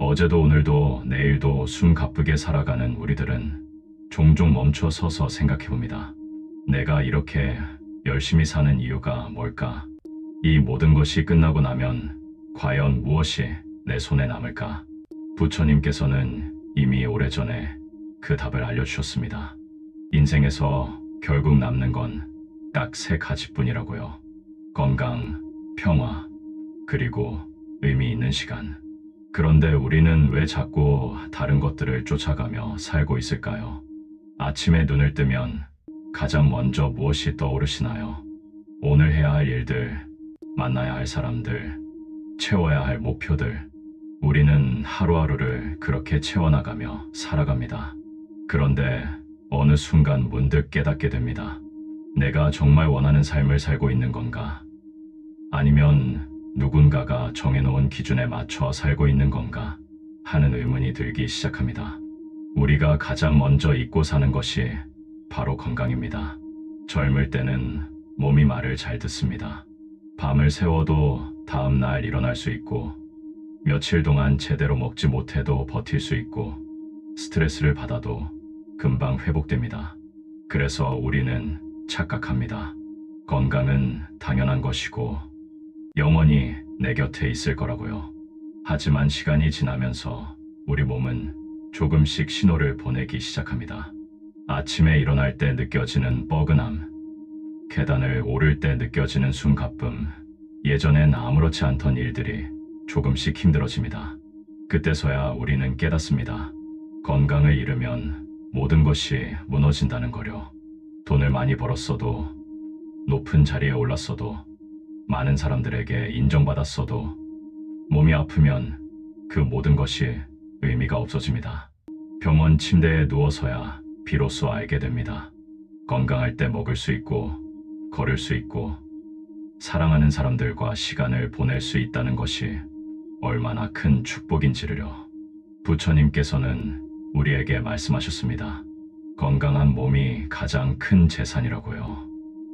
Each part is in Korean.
어제도 오늘도 내일도 숨 가쁘게 살아가는 우리들은 종종 멈춰 서서 생각해봅니다. 내가 이렇게 열심히 사는 이유가 뭘까? 이 모든 것이 끝나고 나면 과연 무엇이 내 손에 남을까? 부처님께서는 이미 오래전에 그 답을 알려주셨습니다. 인생에서 결국 남는 건 딱 3가지뿐이라고요. 건강, 평화, 그리고 의미 있는 시간. 그런데 우리는 왜 자꾸 다른 것들을 쫓아가며 살고 있을까요? 아침에 눈을 뜨면 가장 먼저 무엇이 떠오르시나요? 오늘 해야 할 일들, 만나야 할 사람들, 채워야 할 목표들. 우리는 하루하루를 그렇게 채워나가며 살아갑니다. 그런데 어느 순간 문득 깨닫게 됩니다. 내가 정말 원하는 삶을 살고 있는 건가? 아니면 누군가가 정해놓은 기준에 맞춰 살고 있는 건가? 하는 의문이 들기 시작합니다. 우리가 가장 먼저 잊고 사는 것이 바로 건강입니다. 젊을 때는 몸이 말을 잘 듣습니다. 밤을 새워도 다음 날 일어날 수 있고, 며칠 동안 제대로 먹지 못해도 버틸 수 있고, 스트레스를 받아도 금방 회복됩니다. 그래서 우리는 착각합니다. 건강은 당연한 것이고 영원히 내 곁에 있을 거라고요. 하지만 시간이 지나면서 우리 몸은 조금씩 신호를 보내기 시작합니다. 아침에 일어날 때 느껴지는 뻐근함, 계단을 오를 때 느껴지는 숨가쁨, 예전엔 아무렇지 않던 일들이 조금씩 힘들어집니다. 그때서야 우리는 깨닫습니다. 건강을 잃으면 모든 것이 무너진다는 거요. 돈을 많이 벌었어도, 높은 자리에 올랐어도, 많은 사람들에게 인정받았어도 몸이 아프면 그 모든 것이 의미가 없어집니다. 병원 침대에 누워서야 비로소 알게 됩니다. 건강할 때 먹을 수 있고, 걸을 수 있고, 사랑하는 사람들과 시간을 보낼 수 있다는 것이 얼마나 큰 축복인지를요. 부처님께서는 우리에게 말씀하셨습니다. 건강한 몸이 가장 큰 재산이라고요.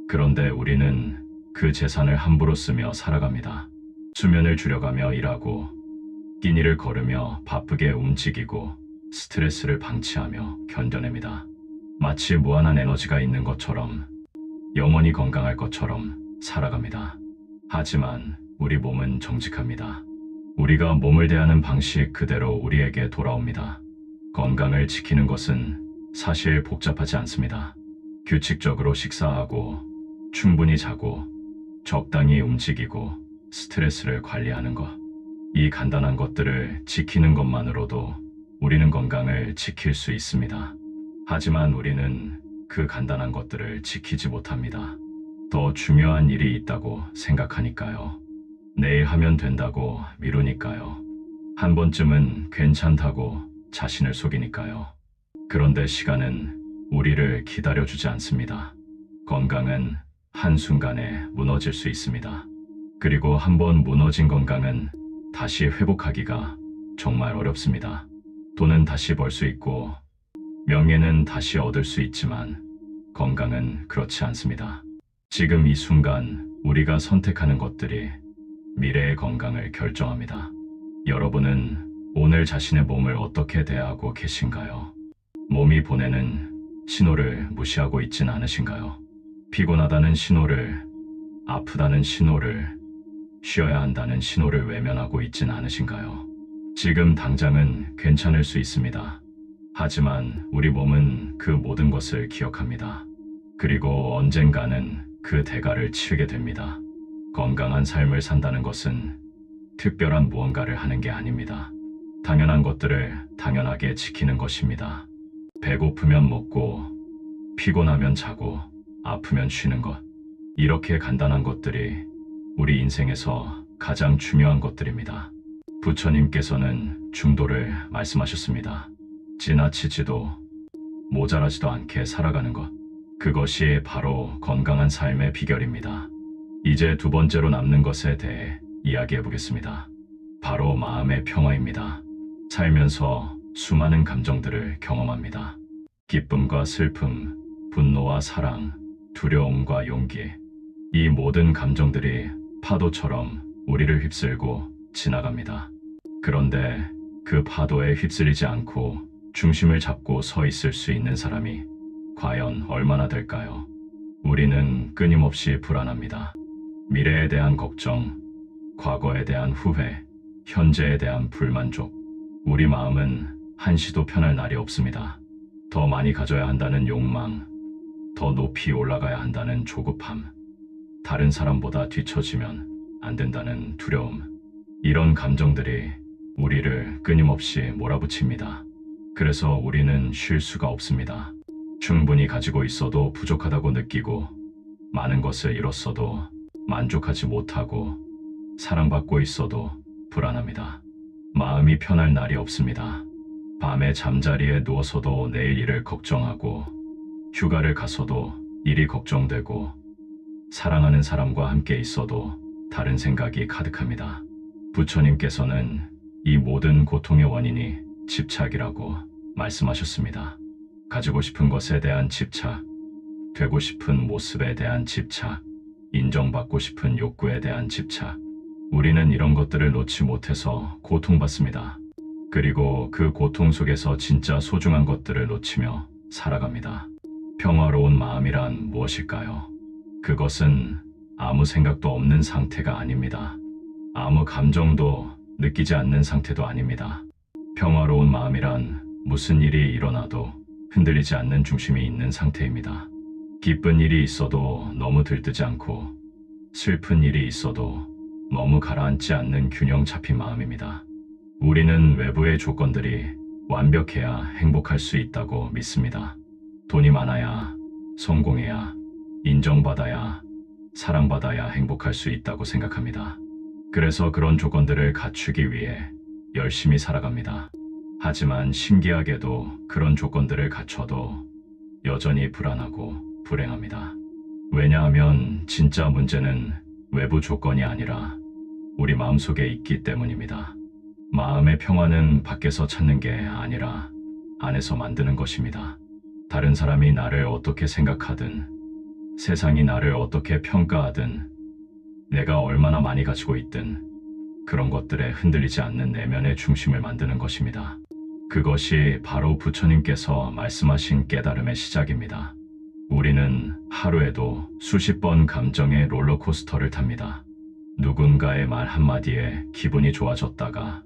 그런데 우리는 그 재산을 함부로 쓰며 살아갑니다. 수면을 줄여가며 일하고, 끼니를 걸으며 바쁘게 움직이고, 스트레스를 방치하며 견뎌냅니다. 마치 무한한 에너지가 있는 것처럼, 영원히 건강할 것처럼 살아갑니다. 하지만 우리 몸은 정직합니다. 우리가 몸을 대하는 방식 그대로 우리에게 돌아옵니다. 건강을 지키는 것은 사실 복잡하지 않습니다. 규칙적으로 식사하고, 충분히 자고, 적당히 움직이고, 스트레스를 관리하는 것. 이 간단한 것들을 지키는 것만으로도 우리는 건강을 지킬 수 있습니다. 하지만 우리는 그 간단한 것들을 지키지 못합니다. 더 중요한 일이 있다고 생각하니까요. 내일 하면 된다고 미루니까요. 한 번쯤은 괜찮다고 자신을 속이니까요. 그런데 시간은 우리를 기다려주지 않습니다. 건강은 한순간에 무너질 수 있습니다. 그리고 한번 무너진 건강은 다시 회복하기가 정말 어렵습니다. 돈은 다시 벌 수 있고, 명예는 다시 얻을 수 있지만 건강은 그렇지 않습니다. 지금 이 순간 우리가 선택하는 것들이 미래의 건강을 결정합니다. 여러분은 오늘 자신의 몸을 어떻게 대하고 계신가요? 몸이 보내는 신호를 무시하고 있진 않으신가요? 피곤하다는 신호를, 아프다는 신호를, 쉬어야 한다는 신호를 외면하고 있진 않으신가요? 지금 당장은 괜찮을 수 있습니다. 하지만 우리 몸은 그 모든 것을 기억합니다. 그리고 언젠가는 그 대가를 치르게 됩니다. 건강한 삶을 산다는 것은 특별한 무언가를 하는 게 아닙니다. 당연한 것들을 당연하게 지키는 것입니다. 배고프면 먹고, 피곤하면 자고, 아프면 쉬는 것. 이렇게 간단한 것들이 우리 인생에서 가장 중요한 것들입니다. 부처님께서는 중도를 말씀하셨습니다. 지나치지도 모자라지도 않게 살아가는 것. 그것이 바로 건강한 삶의 비결입니다. 이제 두 번째로 남는 것에 대해 이야기해 보겠습니다. 바로 마음의 평화입니다. 살면서 수많은 감정들을 경험합니다. 기쁨과 슬픔, 분노와 사랑, 두려움과 용기. 이 모든 감정들이 파도처럼 우리를 휩쓸고 지나갑니다. 그런데 그 파도에 휩쓸리지 않고 중심을 잡고 서 있을 수 있는 사람이 과연 얼마나 될까요? 우리는 끊임없이 불안합니다. 미래에 대한 걱정, 과거에 대한 후회, 현재에 대한 불만족. 우리 마음은 한시도 편할 날이 없습니다. 더 많이 가져야 한다는 욕망, 더 높이 올라가야 한다는 조급함, 다른 사람보다 뒤처지면 안 된다는 두려움. 이런 감정들이 우리를 끊임없이 몰아붙입니다. 그래서 우리는 쉴 수가 없습니다. 충분히 가지고 있어도 부족하다고 느끼고, 많은 것을 잃었어도 만족하지 못하고, 사랑받고 있어도 불안합니다. 마음이 편할 날이 없습니다. 밤에 잠자리에 누워서도 내일 일을 걱정하고, 휴가를 가서도 일이 걱정되고, 사랑하는 사람과 함께 있어도 다른 생각이 가득합니다. 부처님께서는 이 모든 고통의 원인이 집착이라고 말씀하셨습니다. 가지고 싶은 것에 대한 집착, 되고 싶은 모습에 대한 집착, 인정받고 싶은 욕구에 대한 집착. 우리는 이런 것들을 놓지 못해서 고통받습니다. 그리고 그 고통 속에서 진짜 소중한 것들을 놓치며 살아갑니다. 평화로운 마음이란 무엇일까요? 그것은 아무 생각도 없는 상태가 아닙니다. 아무 감정도 느끼지 않는 상태도 아닙니다. 평화로운 마음이란 무슨 일이 일어나도 흔들리지 않는 중심이 있는 상태입니다. 기쁜 일이 있어도 너무 들뜨지 않고, 슬픈 일이 있어도 너무 가라앉지 않는 균형 잡힌 마음입니다. 우리는 외부의 조건들이 완벽해야 행복할 수 있다고 믿습니다. 돈이 많아야, 성공해야, 인정받아야, 사랑받아야 행복할 수 있다고 생각합니다. 그래서 그런 조건들을 갖추기 위해 열심히 살아갑니다. 하지만 신기하게도 그런 조건들을 갖춰도 여전히 불안하고 불행합니다. 왜냐하면 진짜 문제는 외부 조건이 아니라 우리 마음속에 있기 때문입니다. 마음의 평화는 밖에서 찾는 게 아니라 안에서 만드는 것입니다. 다른 사람이 나를 어떻게 생각하든, 세상이 나를 어떻게 평가하든, 내가 얼마나 많이 가지고 있든 그런 것들에 흔들리지 않는 내면의 중심을 만드는 것입니다. 그것이 바로 부처님께서 말씀하신 깨달음의 시작입니다. 우리는 하루에도 수십 번 감정의 롤러코스터를 탑니다. 누군가의 말 한마디에 기분이 좋아졌다가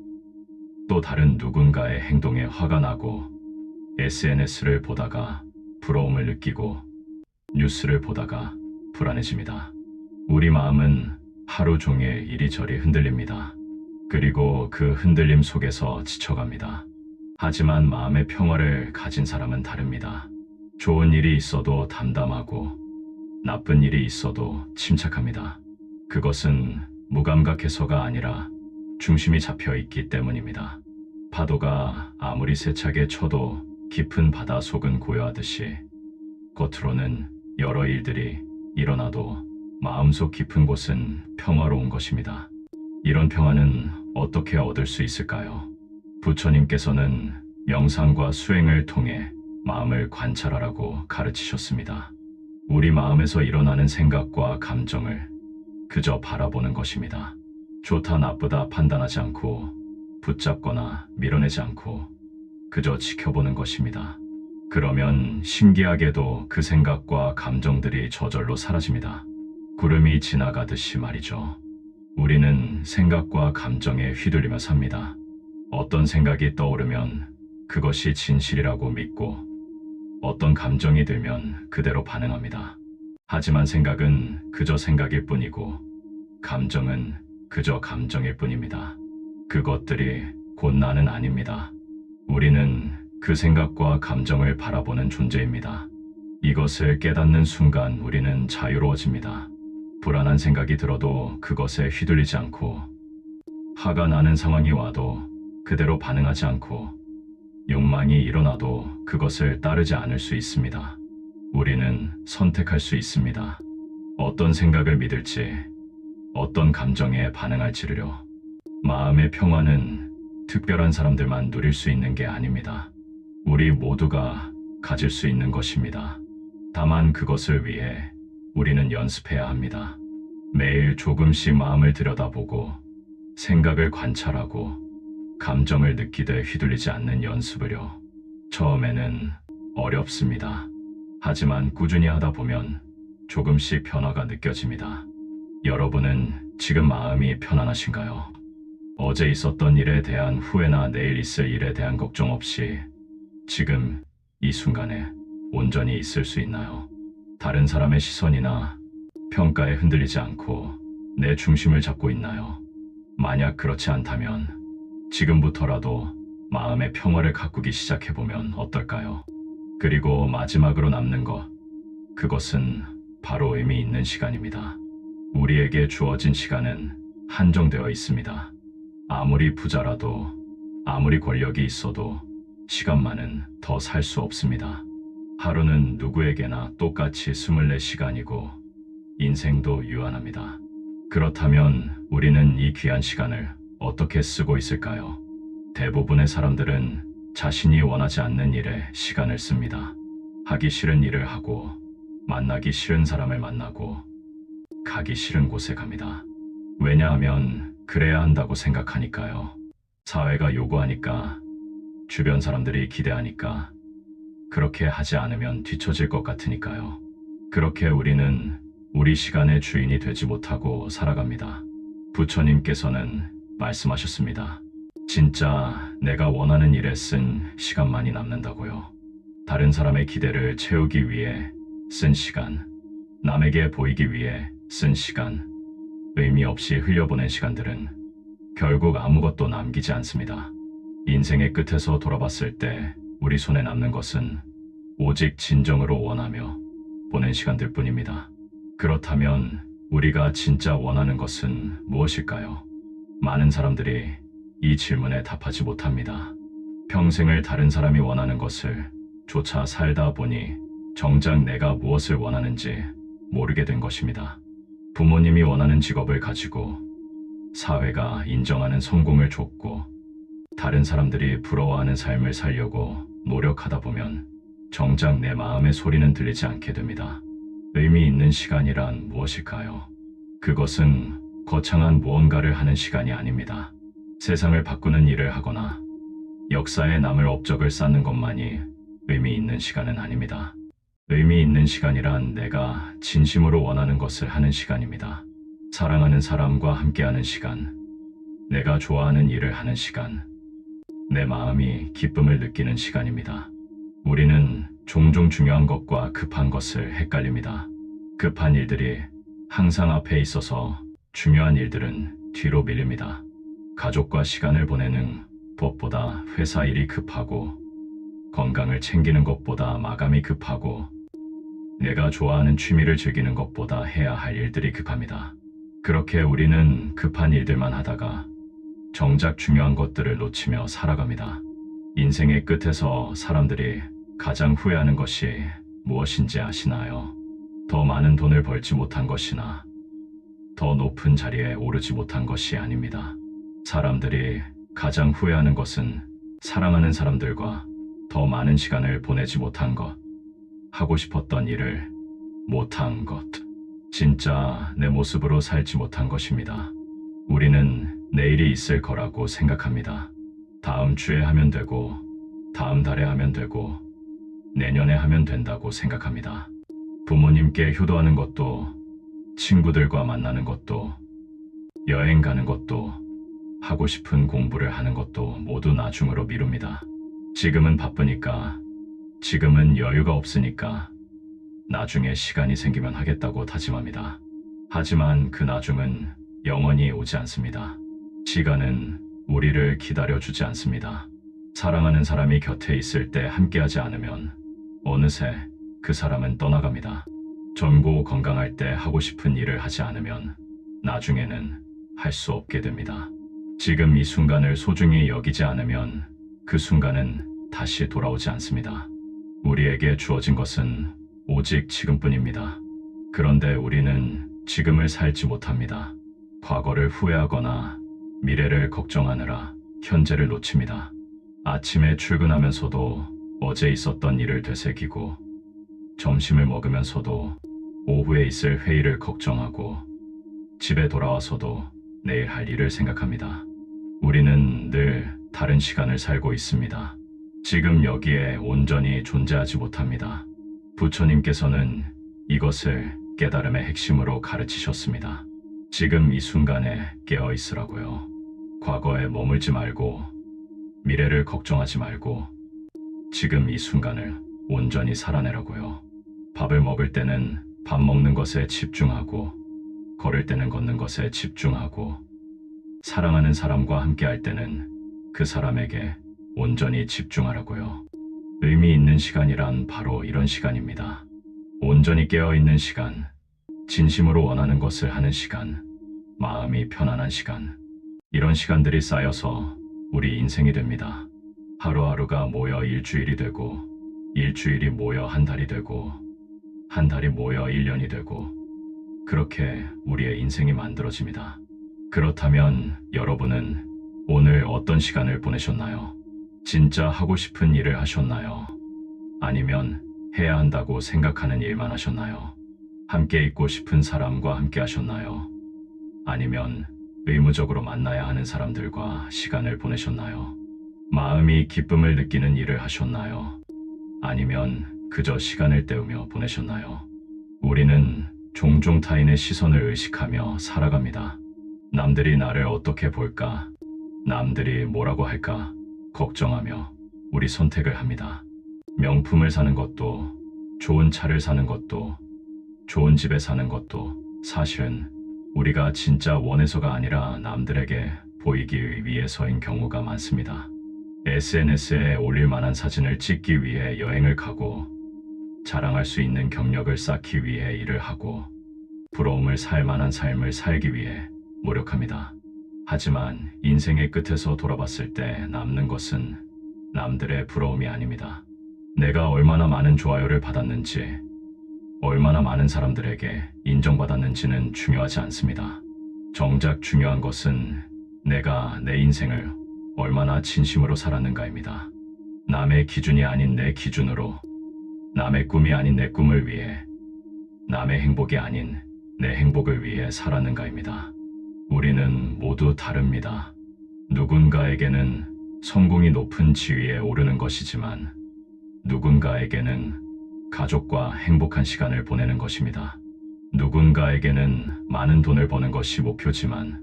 또 다른 누군가의 행동에 화가 나고, SNS를 보다가 부러움을 느끼고, 뉴스를 보다가 불안해집니다. 우리 마음은 하루 종일 이리저리 흔들립니다. 그리고 그 흔들림 속에서 지쳐갑니다. 하지만 마음의 평화를 가진 사람은 다릅니다. 좋은 일이 있어도 담담하고, 나쁜 일이 있어도 침착합니다. 그것은 무감각해서가 아니라 중심이 잡혀 있기 때문입니다. 파도가 아무리 세차게 쳐도 깊은 바다 속은 고요하듯이, 겉으로는 여러 일들이 일어나도 마음속 깊은 곳은 평화로운 것입니다. 이런 평화는 어떻게 얻을 수 있을까요? 부처님께서는 명상과 수행을 통해 마음을 관찰하라고 가르치셨습니다. 우리 마음에서 일어나는 생각과 감정을 그저 바라보는 것입니다. 좋다 나쁘다 판단하지 않고, 붙잡거나 밀어내지 않고 그저 지켜보는 것입니다. 그러면 신기하게도 그 생각과 감정들이 저절로 사라집니다. 구름이 지나가듯이 말이죠. 우리는 생각과 감정에 휘둘리며 삽니다. 어떤 생각이 떠오르면 그것이 진실이라고 믿고, 어떤 감정이 들면 그대로 반응합니다. 하지만 생각은 그저 생각일 뿐이고, 감정은 그저 감정일 뿐입니다. 그것들이 곧 나는 아닙니다. 우리는 그 생각과 감정을 바라보는 존재입니다. 이것을 깨닫는 순간 우리는 자유로워집니다. 불안한 생각이 들어도 그것에 휘둘리지 않고, 화가 나는 상황이 와도 그대로 반응하지 않고, 욕망이 일어나도 그것을 따르지 않을 수 있습니다. 우리는 선택할 수 있습니다. 어떤 생각을 믿을지, 어떤 감정에 반응할지를요. 마음의 평화는 특별한 사람들만 누릴 수 있는 게 아닙니다. 우리 모두가 가질 수 있는 것입니다. 다만 그것을 위해 우리는 연습해야 합니다. 매일 조금씩 마음을 들여다보고, 생각을 관찰하고, 감정을 느끼되 휘둘리지 않는 연습을요. 처음에는 어렵습니다. 하지만 꾸준히 하다 보면 조금씩 변화가 느껴집니다. 여러분은 지금 마음이 편안하신가요? 어제 있었던 일에 대한 후회나 내일 있을 일에 대한 걱정 없이 지금 이 순간에 온전히 있을 수 있나요? 다른 사람의 시선이나 평가에 흔들리지 않고 내 중심을 잡고 있나요? 만약 그렇지 않다면 지금부터라도 마음의 평화를 가꾸기 시작해보면 어떨까요? 그리고 마지막으로 남는 것, 그것은 바로 의미 있는 시간입니다. 우리에게 주어진 시간은 한정되어 있습니다. 아무리 부자라도, 아무리 권력이 있어도 시간만은 더 살 수 없습니다. 하루는 누구에게나 똑같이 24시간이고 인생도 유한합니다. 그렇다면 우리는 이 귀한 시간을 어떻게 쓰고 있을까요? 대부분의 사람들은 자신이 원하지 않는 일에 시간을 씁니다. 하기 싫은 일을 하고, 만나기 싫은 사람을 만나고, 가기 싫은 곳에 갑니다. 왜냐하면 그래야 한다고 생각하니까요. 사회가 요구하니까, 주변 사람들이 기대하니까, 그렇게 하지 않으면 뒤처질 것 같으니까요. 그렇게 우리는 우리 시간의 주인이 되지 못하고 살아갑니다. 부처님께서는 말씀하셨습니다. 진짜 내가 원하는 일에 쓴 시간만이 남는다고요. 다른 사람의 기대를 채우기 위해 쓴 시간, 남에게 보이기 위해 쓴 시간, 의미 없이 흘려보낸 시간들은 결국 아무것도 남기지 않습니다. 인생의 끝에서 돌아봤을 때 우리 손에 남는 것은 오직 진정으로 원하며 보낸 시간들 뿐입니다. 그렇다면 우리가 진짜 원하는 것은 무엇일까요? 많은 사람들이 이 질문에 답하지 못합니다. 평생을 다른 사람이 원하는 것을 조차 살다 보니 정작 내가 무엇을 원하는지 모르게 된 것입니다. 부모님이 원하는 직업을 가지고 사회가 인정하는 성공을 좇고 다른 사람들이 부러워하는 삶을 살려고 노력하다 보면 정작 내 마음의 소리는 들리지 않게 됩니다. 의미 있는 시간이란 무엇일까요? 그것은 거창한 무언가를 하는 시간이 아닙니다. 세상을 바꾸는 일을 하거나 역사에 남을 업적을 쌓는 것만이 의미 있는 시간은 아닙니다. 의미 있는 시간이란 내가 진심으로 원하는 것을 하는 시간입니다. 사랑하는 사람과 함께하는 시간, 내가 좋아하는 일을 하는 시간, 내 마음이 기쁨을 느끼는 시간입니다. 우리는 종종 중요한 것과 급한 것을 헷갈립니다. 급한 일들이 항상 앞에 있어서 중요한 일들은 뒤로 밀립니다. 가족과 시간을 보내는 것보다 회사 일이 급하고, 건강을 챙기는 것보다 마감이 급하고, 내가 좋아하는 취미를 즐기는 것보다 해야 할 일들이 급합니다. 그렇게 우리는 급한 일들만 하다가 정작 중요한 것들을 놓치며 살아갑니다. 인생의 끝에서 사람들이 가장 후회하는 것이 무엇인지 아시나요? 더 많은 돈을 벌지 못한 것이나 더 높은 자리에 오르지 못한 것이 아닙니다. 사람들이 가장 후회하는 것은 사랑하는 사람들과 더 많은 시간을 보내지 못한 것, 하고 싶었던 일을 못한 것, 진짜 내 모습으로 살지 못한 것입니다. 우리는 내일이 있을 거라고 생각합니다. 다음 주에 하면 되고, 다음 달에 하면 되고, 내년에 하면 된다고 생각합니다. 부모님께 효도하는 것도, 친구들과 만나는 것도, 여행 가는 것도, 하고 싶은 공부를 하는 것도 모두 나중으로 미룹니다. 지금은 바쁘니까, 지금은 여유가 없으니까 나중에 시간이 생기면 하겠다고 다짐합니다. 하지만 그 나중은 영원히 오지 않습니다. 시간은 우리를 기다려주지 않습니다. 사랑하는 사람이 곁에 있을 때 함께하지 않으면 어느새 그 사람은 떠나갑니다. 젊고 건강할 때 하고 싶은 일을 하지 않으면 나중에는 할 수 없게 됩니다. 지금 이 순간을 소중히 여기지 않으면 그 순간은 다시 돌아오지 않습니다. 우리에게 주어진 것은 오직 지금뿐입니다. 그런데 우리는 지금을 살지 못합니다. 과거를 후회하거나 미래를 걱정하느라 현재를 놓칩니다. 아침에 출근하면서도 어제 있었던 일을 되새기고, 점심을 먹으면서도 오후에 있을 회의를 걱정하고, 집에 돌아와서도 내일 할 일을 생각합니다. 우리는 늘 다른 시간을 살고 있습니다. 지금 여기에 온전히 존재하지 못합니다. 부처님께서는 이것을 깨달음의 핵심으로 가르치셨습니다. 지금 이 순간에 깨어 있으라고요. 과거에 머물지 말고 미래를 걱정하지 말고 지금 이 순간을 온전히 살아내라고요. 밥을 먹을 때는 밥 먹는 것에 집중하고 걸을 때는 걷는 것에 집중하고 사랑하는 사람과 함께 할 때는 그 사람에게 온전히 집중하라고요. 의미 있는 시간이란 바로 이런 시간입니다. 온전히 깨어있는 시간, 진심으로 원하는 것을 하는 시간, 마음이 편안한 시간. 이런 시간들이 쌓여서 우리 인생이 됩니다. 하루하루가 모여 일주일이 되고, 일주일이 모여 한 달이 되고, 한 달이 모여 1년이 되고, 그렇게 우리의 인생이 만들어집니다. 그렇다면 여러분은 오늘 어떤 시간을 보내셨나요? 진짜 하고 싶은 일을 하셨나요? 아니면 해야 한다고 생각하는 일만 하셨나요? 함께 있고 싶은 사람과 함께 하셨나요? 아니면 의무적으로 만나야 하는 사람들과 시간을 보내셨나요? 마음이 기쁨을 느끼는 일을 하셨나요? 아니면 그저 시간을 때우며 보내셨나요? 우리는 종종 타인의 시선을 의식하며 살아갑니다. 남들이 나를 어떻게 볼까? 남들이 뭐라고 할까? 걱정하며 우리 선택을 합니다. 명품을 사는 것도, 좋은 차를 사는 것도, 좋은 집에 사는 것도 사실은 우리가 진짜 원해서가 아니라 남들에게 보이기 위해서인 경우가 많습니다. SNS에 올릴 만한 사진을 찍기 위해 여행을 가고, 자랑할 수 있는 경력을 쌓기 위해 일을 하고, 부러움을 살 만한 삶을 살기 위해 노력합니다. 하지만 인생의 끝에서 돌아봤을 때 남는 것은 남들의 부러움이 아닙니다. 내가 얼마나 많은 좋아요를 받았는지, 얼마나 많은 사람들에게 인정받았는지는 중요하지 않습니다. 정작 중요한 것은 내가 내 인생을 얼마나 진심으로 살았는가입니다. 남의 기준이 아닌 내 기준으로, 남의 꿈이 아닌 내 꿈을 위해, 남의 행복이 아닌 내 행복을 위해 살았는가입니다. 우리는 모두 다릅니다. 누군가에게는 성공이 높은 지위에 오르는 것이지만 누군가에게는 가족과 행복한 시간을 보내는 것입니다. 누군가에게는 많은 돈을 버는 것이 목표지만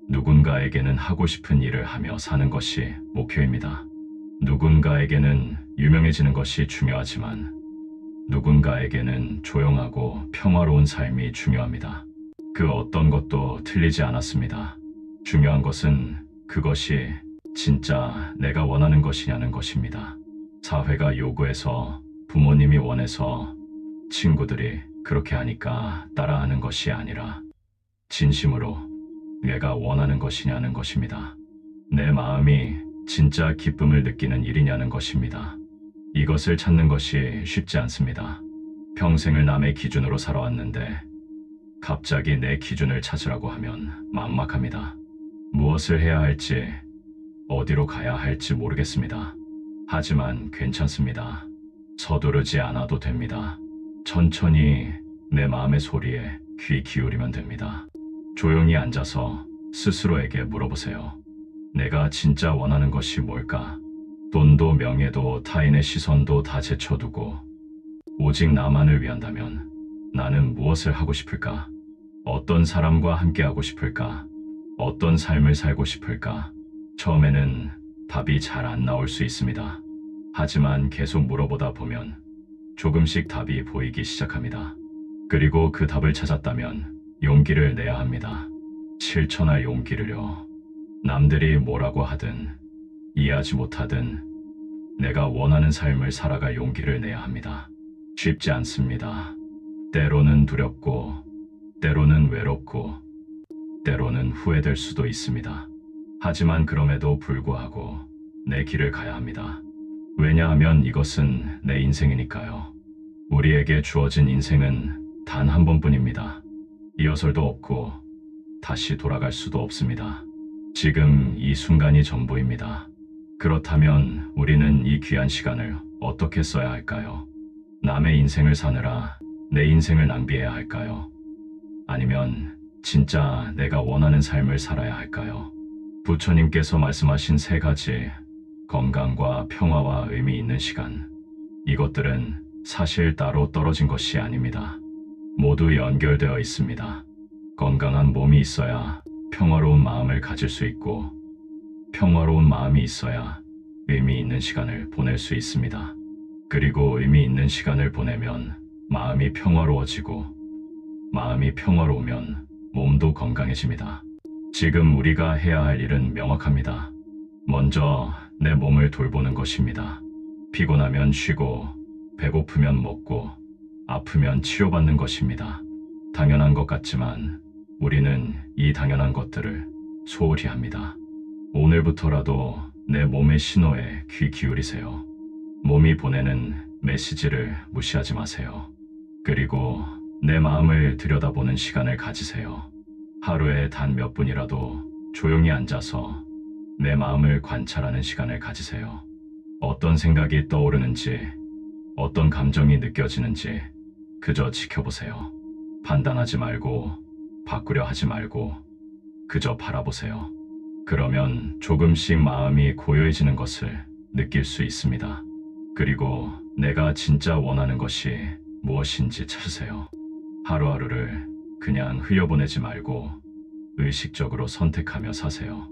누군가에게는 하고 싶은 일을 하며 사는 것이 목표입니다. 누군가에게는 유명해지는 것이 중요하지만 누군가에게는 조용하고 평화로운 삶이 중요합니다. 그 어떤 것도 틀리지 않았습니다. 중요한 것은 그것이 진짜 내가 원하는 것이냐는 것입니다. 사회가 요구해서, 부모님이 원해서, 친구들이 그렇게 하니까 따라하는 것이 아니라 진심으로 내가 원하는 것이냐는 것입니다. 내 마음이 진짜 기쁨을 느끼는 일이냐는 것입니다. 이것을 찾는 것이 쉽지 않습니다. 평생을 남의 기준으로 살아왔는데 갑자기 내 기준을 찾으라고 하면 막막합니다. 무엇을 해야 할지, 어디로 가야 할지 모르겠습니다. 하지만 괜찮습니다. 서두르지 않아도 됩니다. 천천히 내 마음의 소리에 귀 기울이면 됩니다. 조용히 앉아서 스스로에게 물어보세요. 내가 진짜 원하는 것이 뭘까? 돈도 명예도 타인의 시선도 다 제쳐두고 오직 나만을 위한다면 나는 무엇을 하고 싶을까? 어떤 사람과 함께 하고 싶을까? 어떤 삶을 살고 싶을까? 처음에는 답이 잘 안 나올 수 있습니다. 하지만 계속 물어보다 보면 조금씩 답이 보이기 시작합니다. 그리고 그 답을 찾았다면 용기를 내야 합니다. 실천할 용기를요. 남들이 뭐라고 하든 이해하지 못하든 내가 원하는 삶을 살아갈 용기를 내야 합니다. 쉽지 않습니다. 때로는 두렵고, 때로는 외롭고, 때로는 후회될 수도 있습니다. 하지만 그럼에도 불구하고 내 길을 가야 합니다. 왜냐하면 이것은 내 인생이니까요. 우리에게 주어진 인생은 단 한 번뿐입니다. 이어설도 없고 다시 돌아갈 수도 없습니다. 지금 이 순간이 전부입니다. 그렇다면 우리는 이 귀한 시간을 어떻게 써야 할까요? 남의 인생을 사느라 내 인생을 낭비해야 할까요? 아니면 진짜 내가 원하는 삶을 살아야 할까요? 부처님께서 말씀하신 세 가지, 건강과 평화와 의미 있는 시간, 이것들은 사실 따로 떨어진 것이 아닙니다. 모두 연결되어 있습니다. 건강한 몸이 있어야 평화로운 마음을 가질 수 있고, 평화로운 마음이 있어야 의미 있는 시간을 보낼 수 있습니다. 그리고 의미 있는 시간을 보내면 마음이 평화로워지고, 마음이 평화로우면 몸도 건강해집니다. 지금 우리가 해야 할 일은 명확합니다. 먼저 내 몸을 돌보는 것입니다. 피곤하면 쉬고, 배고프면 먹고, 아프면 치료받는 것입니다. 당연한 것 같지만 우리는 이 당연한 것들을 소홀히 합니다. 오늘부터라도 내 몸의 신호에 귀 기울이세요. 몸이 보내는 메시지를 무시하지 마세요. 그리고 내 마음을 들여다보는 시간을 가지세요. 하루에 단 몇 분이라도 조용히 앉아서 내 마음을 관찰하는 시간을 가지세요. 어떤 생각이 떠오르는지, 어떤 감정이 느껴지는지 그저 지켜보세요. 판단하지 말고, 바꾸려 하지 말고, 그저 바라보세요. 그러면 조금씩 마음이 고요해지는 것을 느낄 수 있습니다. 그리고 내가 진짜 원하는 것이 무엇인지 찾으세요. 하루하루를 그냥 흘려보내지 말고 의식적으로 선택하며 사세요.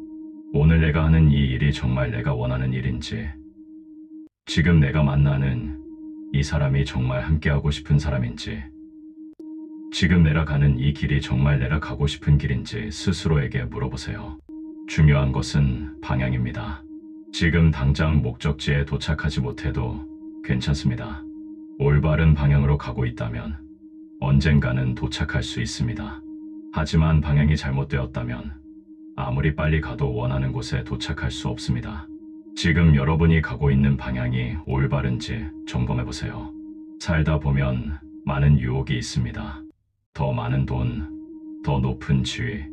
오늘 내가 하는 이 일이 정말 내가 원하는 일인지, 지금 내가 만나는 이 사람이 정말 함께하고 싶은 사람인지, 지금 내가 가는 이 길이 정말 내가 가고 싶은 길인지 스스로에게 물어보세요. 중요한 것은 방향입니다. 지금 당장 목적지에 도착하지 못해도 괜찮습니다. 올바른 방향으로 가고 있다면 언젠가는 도착할 수 있습니다. 하지만 방향이 잘못되었다면 아무리 빨리 가도 원하는 곳에 도착할 수 없습니다. 지금 여러분이 가고 있는 방향이 올바른지 점검해보세요. 살다 보면 많은 유혹이 있습니다. 더 많은 돈, 더 높은 지위,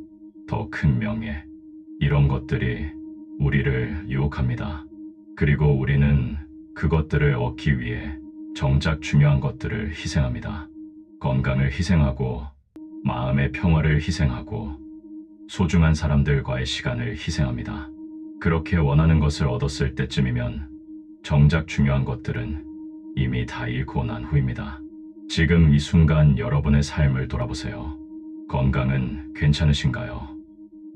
더 큰 명예, 이런 것들이 우리를 유혹합니다. 그리고 우리는 그것들을 얻기 위해 정작 중요한 것들을 희생합니다. 건강을 희생하고, 마음의 평화를 희생하고, 소중한 사람들과의 시간을 희생합니다. 그렇게 원하는 것을 얻었을 때쯤이면 정작 중요한 것들은 이미 다 잃고 난 후입니다. 지금 이 순간 여러분의 삶을 돌아보세요. 건강은 괜찮으신가요?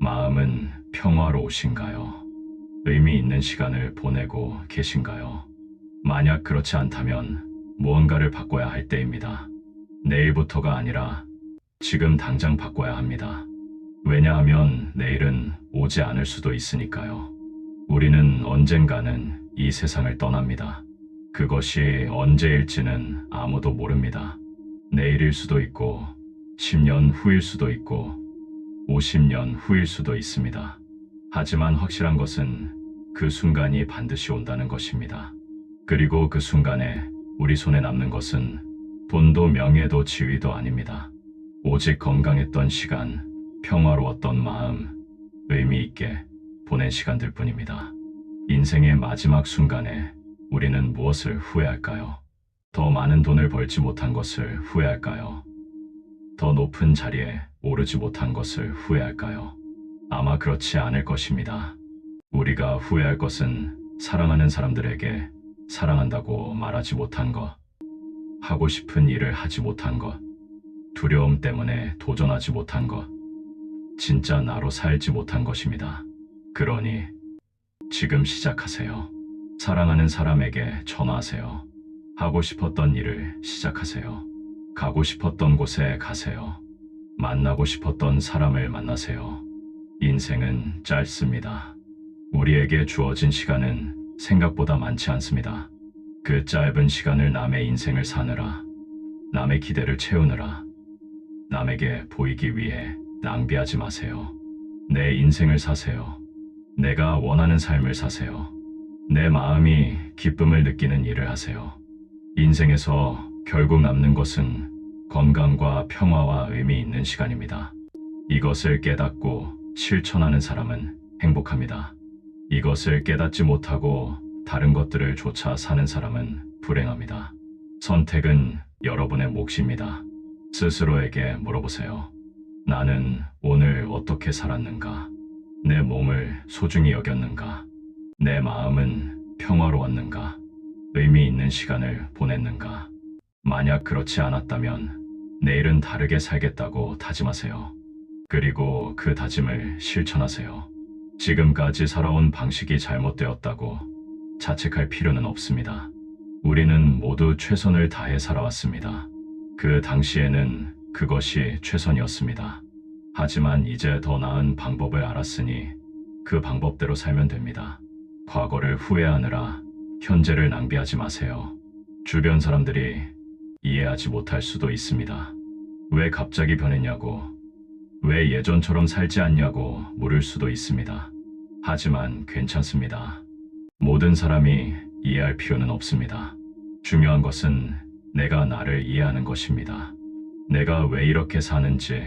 마음은 평화로우신가요? 의미 있는 시간을 보내고 계신가요? 만약 그렇지 않다면 무언가를 바꿔야 할 때입니다. 내일부터가 아니라 지금 당장 바꿔야 합니다. 왜냐하면 내일은 오지 않을 수도 있으니까요. 우리는 언젠가는 이 세상을 떠납니다. 그것이 언제일지는 아무도 모릅니다. 내일일 수도 있고, 10년 후일 수도 있고, 50년 후일 수도 있습니다. 하지만 확실한 것은 그 순간이 반드시 온다는 것입니다. 그리고 그 순간에 우리 손에 남는 것은 돈도 명예도 지위도 아닙니다. 오직 건강했던 시간, 평화로웠던 마음, 의미 있게 보낸 시간들 뿐입니다. 인생의 마지막 순간에 우리는 무엇을 후회할까요? 더 많은 돈을 벌지 못한 것을 후회할까요? 더 높은 자리에 오르지 못한 것을 후회할까요? 아마 그렇지 않을 것입니다. 우리가 후회할 것은 사랑하는 사람들에게 사랑한다고 말하지 못한 것, 하고 싶은 일을 하지 못한 것, 두려움 때문에 도전하지 못한 것, 진짜 나로 살지 못한 것입니다. 그러니 지금 시작하세요. 사랑하는 사람에게 전화하세요. 하고 싶었던 일을 시작하세요. 가고 싶었던 곳에 가세요. 만나고 싶었던 사람을 만나세요. 인생은 짧습니다. 우리에게 주어진 시간은 생각보다 많지 않습니다. 그 짧은 시간을 남의 인생을 사느라, 남의 기대를 채우느라, 남에게 보이기 위해 낭비하지 마세요. 내 인생을 사세요. 내가 원하는 삶을 사세요. 내 마음이 기쁨을 느끼는 일을 하세요. 인생에서 결국 남는 것은 건강과 평화와 의미 있는 시간입니다. 이것을 깨닫고 실천하는 사람은 행복합니다. 이것을 깨닫지 못하고 다른 것들을 쫓아 사는 사람은 불행합니다. 선택은 여러분의 몫입니다. 스스로에게 물어보세요. 나는 오늘 어떻게 살았는가? 내 몸을 소중히 여겼는가? 내 마음은 평화로웠는가? 의미 있는 시간을 보냈는가? 만약 그렇지 않았다면 내일은 다르게 살겠다고 다짐하세요. 그리고 그 다짐을 실천하세요. 지금까지 살아온 방식이 잘못되었다고 자책할 필요는 없습니다. 우리는 모두 최선을 다해 살아왔습니다. 그 당시에는 그것이 최선이었습니다. 하지만 이제 더 나은 방법을 알았으니 그 방법대로 살면 됩니다. 과거를 후회하느라 현재를 낭비하지 마세요. 주변 사람들이 이해하지 못할 수도 있습니다. 왜 갑자기 변했냐고, 왜 예전처럼 살지 않냐고 물을 수도 있습니다. 하지만 괜찮습니다. 모든 사람이 이해할 필요는 없습니다. 중요한 것은 내가 나를 이해하는 것입니다. 내가 왜 이렇게 사는지,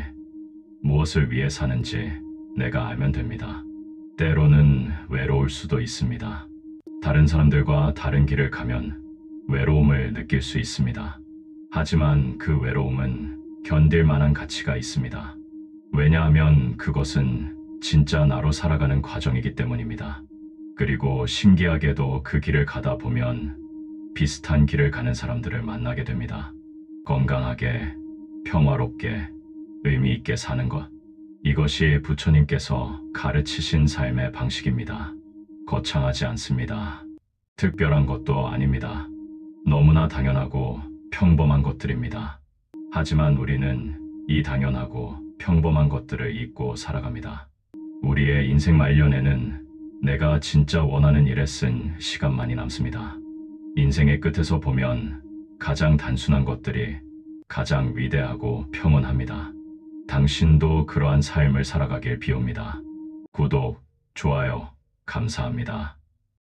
무엇을 위해 사는지 내가 알면 됩니다. 때로는 외로울 수도 있습니다. 다른 사람들과 다른 길을 가면 외로움을 느낄 수 있습니다. 하지만 그 외로움은 견딜 만한 가치가 있습니다. 왜냐하면 그것은 진짜 나로 살아가는 과정이기 때문입니다. 그리고 신기하게도 그 길을 가다 보면 비슷한 길을 가는 사람들을 만나게 됩니다. 건강하게, 평화롭게, 의미 있게 사는 것. 이것이 부처님께서 가르치신 삶의 방식입니다. 거창하지 않습니다. 특별한 것도 아닙니다. 너무나 당연하고 평범한 것들입니다. 하지만 우리는 이 당연하고 평범한 것들을 잊고 살아갑니다. 우리의 인생 말년에는 내가 진짜 원하는 일에 쓴 시간만이 남습니다. 인생의 끝에서 보면 가장 단순한 것들이 가장 위대하고 평온합니다. 당신도 그러한 삶을 살아가길 비웁니다. 구독, 좋아요, 감사합니다.